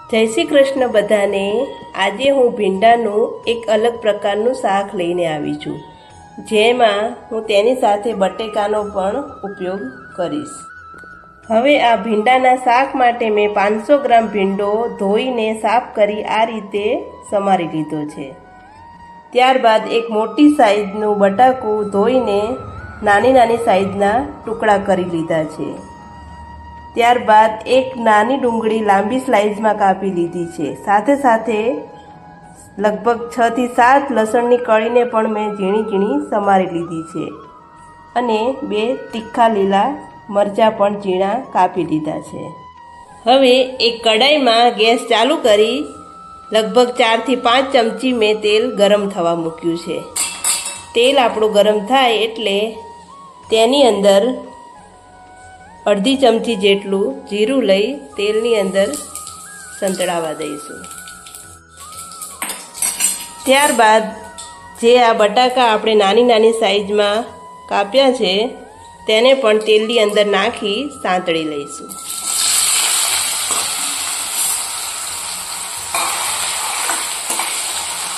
જય શ્રી કૃષ્ણ બધાને। આજે હું ભીંડાનું એક અલગ પ્રકારનું શાક લઈને આવી છું, જેમાં હું તેની સાથે બટેકાનો પણ ઉપયોગ કરીશ। હવે આ ભીંડાના શાક માટે મેં 500 ગ્રામ ભીંડો ધોઈને સાફ કરી આ રીતે સમારી લીધો છે। ત્યારબાદ એક મોટી સાઈઝનું બટાકું ધોઈને નાની નાની સાઈઝના ટુકડા કરી લીધા છે। ત્યારબાદ એક નાની ડુંગળી લાંબી સ્લાઇસમાં કાપી લીધી છે। સાથે સાથે લગભગ 6 થી 7 લસણની કળીને પણ મેં ઝીણી ઝીણી સમારી લીધી છે અને 2 તીખા લીલા મરચાં પણ ઝીણા કાપી લીધા છે। હવે એક કડાઈમાં ગેસ ચાલુ કરી લગભગ 4 થી 5 ચમચી મેં તેલ ગરમ થવા મૂક્યું છે। તેલ આપણું ગરમ થાય એટલે તેની અંદર અડધી ચમચી જેટલું જીરું લઈ તેલની અંદર સંતળાવા દઈશું। ત્યારબાદ જે આ બટાકા આપણે નાની નાની સાઈઝમાં કાપ્યા છે તેને પણ તેલની અંદર નાખી સાંતળી લઈશું।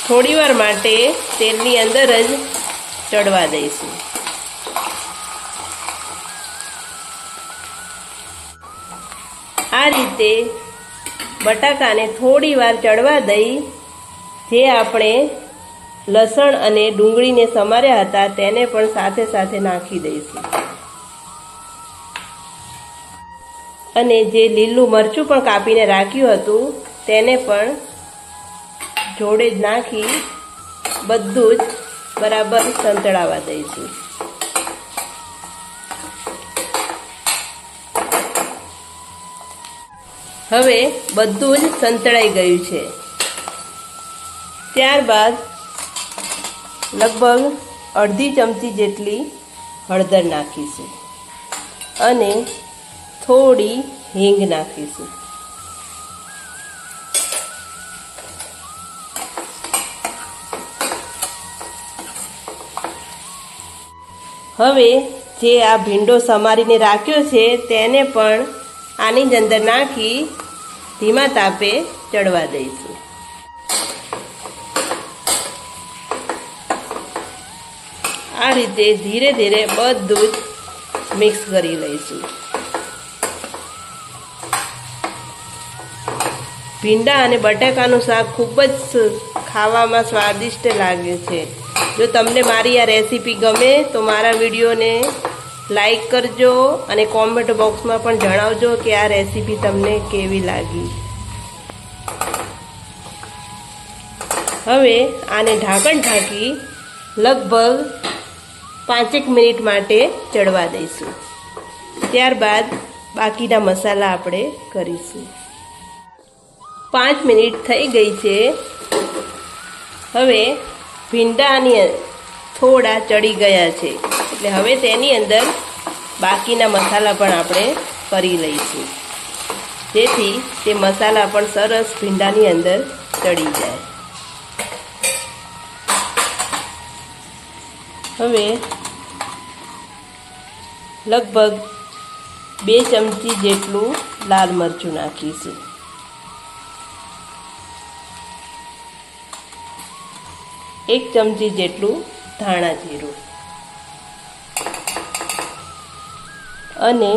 થોડીવાર માટે તેલની અંદર જ ચડવા દઈશું। આ રીતે બટાકાને થોડી વાર ચડવા દઈ જે આપણે લસણ અને ડુંગળીને સમાર્યા હતા તેને પણ સાથે સાથે નાખી દઈશું અને જે લીલું મરચું પણ કાપીને રાખ્યું હતું તેને પણ જોડે જ નાખી બધું જ બરાબર સંતળાવા દઈશું। હવે બધું જ સંતળાઈ ગયું છે। ત્યારબાદ લગભગ અડધી ચમચી જેટલી હળદર નાખીશું અને થોડી હિંગ નાખીશું। હવે જે આ ભીંડો સમારીને રાખ્યો છે તેને પણ આની જ અંદર નાખી ધીમા તાપે ચડવા દઈશું। આ રીતે ધીરે ધીરે બધું જ મિક્સ કરી લઈશું। ભીંડા અને બટાકાનું શાક ખૂબ જ ખાવામાં સ્વાદિષ્ટ લાગે છે। જો તમને મારી આ રેસીપી ગમે તો મારા વિડીયોને લાઈક કરજો અને કોમેન્ટ બોક્સમાં પણ જણાવજો કે આ રેસીપી તમને કેવી લાગી। હવે આને ઢાંકણ ઢાંકી લગભગ 5 મિનિટ માટે ચડવા દઈશું। ત્યારબાદ બાકીના મસાલા આપણે કરીશું। 5 મિનિટ થઈ ગઈ છે। હવે ભીંડાની થોડા ચડી ગયા છે એટલે હવે તેની અંદર બાકીના મસાલા પણ આપણે કરી લઈશું જેથી તે મસાલા પણ સરસ ભીંડાની અંદર ચડી જાય। હવે લગભગ 2 ચમચી જેટલું લાલ મરચું નાખીશું। એક ચમચી જેટલું ધાણા જીરું અને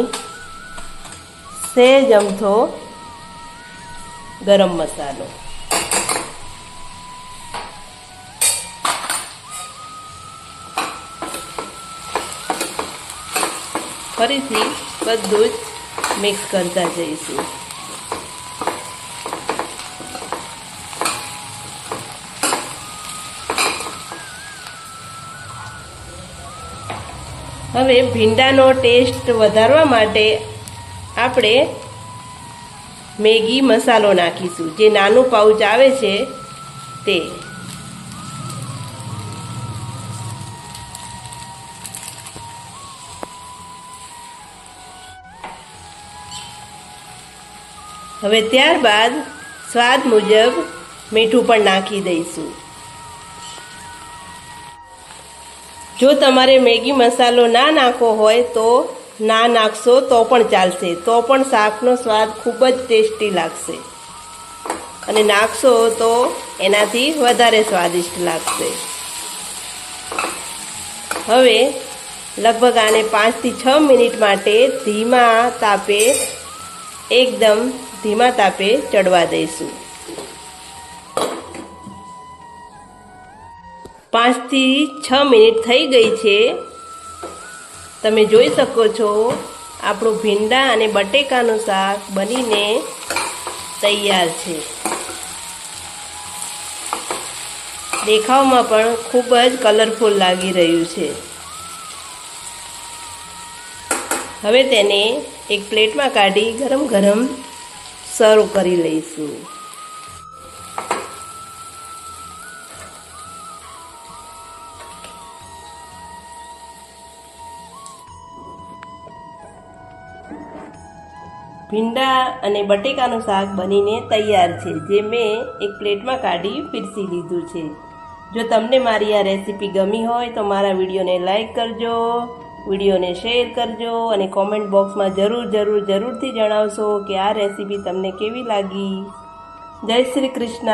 સહેજ અમથો ગરમ મસાલો। ફરીથી બધું જ મિક્સ કરતા જઈશું। હવે ભીંડાનો ટેસ્ટ વધારવા માટે આપણે મેગી મસાલો નાખીશું, જે નાનું પાઉચ આવે છે તે। હવે ત્યારબાદ સ્વાદ મુજબ મીઠું પણ નાખી દઈશું। જો તમારે મેગી મસાલો ના નાખવો હોય તો ના નાખશો તો પણ ચાલશે, તો પણ શાકનો સ્વાદ ખૂબ જ ટેસ્ટી લાગશે। અને નાખશો તો એનાથી વધારે સ્વાદિષ્ટ લાગશે. હવે લગભગ આને 5 થી 6 મિનિટ માટે એકદમ ધીમા તાપે ચડવા દઈશું. 5 થી 6 મિનિટ થઈ ગઈ છે. તમે જોઈ શકો છો આપણું ભીંડા અને બટેકાનું શાક બનીને તૈયાર છે. દેખાવમાં પણ ખૂબ જ કલરફુલ લાગી રહ્યું છે. હવે તેને એક પ્લેટમાં કાઢી ગરમ ગરમ સર્વ કરી લઈશું. ભીંડા અને બટેકાનું શાક બનીને તૈયાર છે, જે મેં એક પ્લેટમાં કાઢી પીરસી લીધું છે. જો તમને મારી આ રેસીપી ગમી હોય તો મારા વિડીયોને લાઈક કરજો, વિડીયોને શેર કરજો અને કોમેન્ટ બોક્સમાં જરૂરથી જણાવશો કે આ રેસીપી તમને કેવી લાગી. જય શ્રી કૃષ્ણ.